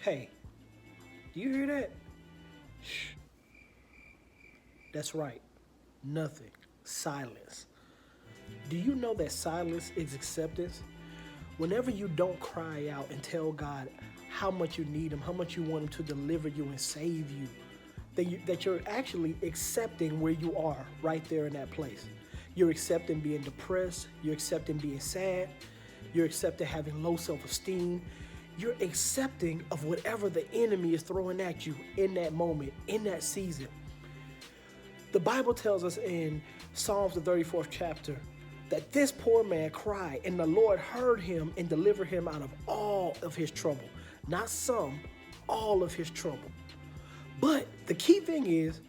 Hey, do you hear that? Shh. That's right. Nothing. Silence. Do you know that silence is acceptance? Whenever you don't cry out and tell God how much you need Him, how much you want Him to deliver you and save you, that you're actually accepting where you are right there in that place. You're accepting being depressed. You're accepting being sad. You're accepting having low self-esteem. You're accepting of whatever the enemy is throwing at you in that moment, in that season. The Bible tells us in Psalms, the 34th chapter, that this poor man cried, and the Lord heard him and delivered him out of all of his trouble. Not some, all of his trouble. But the key thing is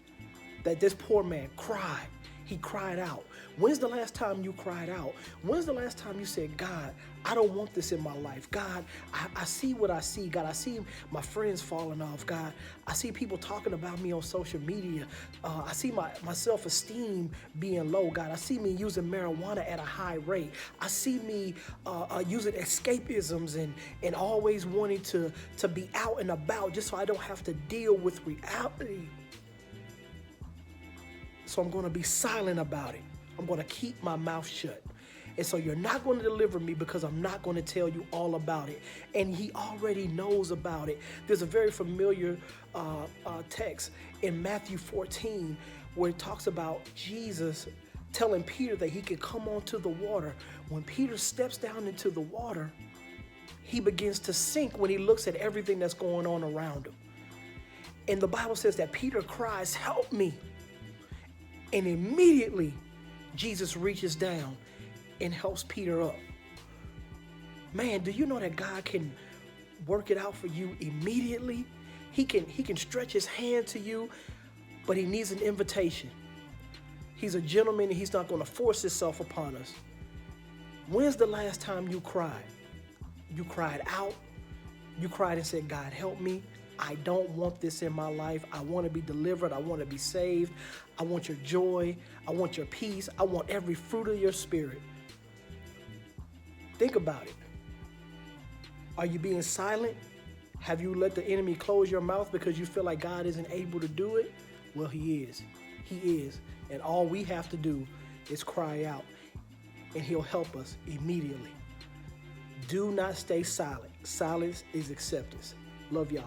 that this poor man cried. He cried out. When's the last time you cried out? When's the last time you said, God, I don't want this in my life. God, I see what I see. God, I see my friends falling off. God, I see people talking about me on social media. I see my self-esteem being low. God, I see me using marijuana at a high rate. I see me using escapisms and always wanting to be out and about just so I don't have to deal with reality. So I'm going to be silent about it. I'm going to keep my mouth shut. And so you're not going to deliver me because I'm not going to tell you all about it. And He already knows about it. There's a very familiar text in Matthew 14 where it talks about Jesus telling Peter that he could come onto the water. When Peter steps down into the water, he begins to sink when he looks at everything that's going on around him. And the Bible says that Peter cries, "Help me." And immediately, Jesus reaches down and helps Peter up. Man, do you know that God can work it out for you immediately? He can stretch His hand to you, but He needs an invitation. He's a gentleman and He's not going to force Himself upon us. When's the last time you cried? You cried out. You cried and said, God, help me. I don't want this in my life. I want to be delivered. I want to be saved. I want your joy. I want your peace. I want every fruit of your spirit. Think about it. Are you being silent? Have you let the enemy close your mouth because you feel like God isn't able to do it? Well, He is. He is. And all we have to do is cry out, and He'll help us immediately. Do not stay silent. Silence is acceptance. Love y'all.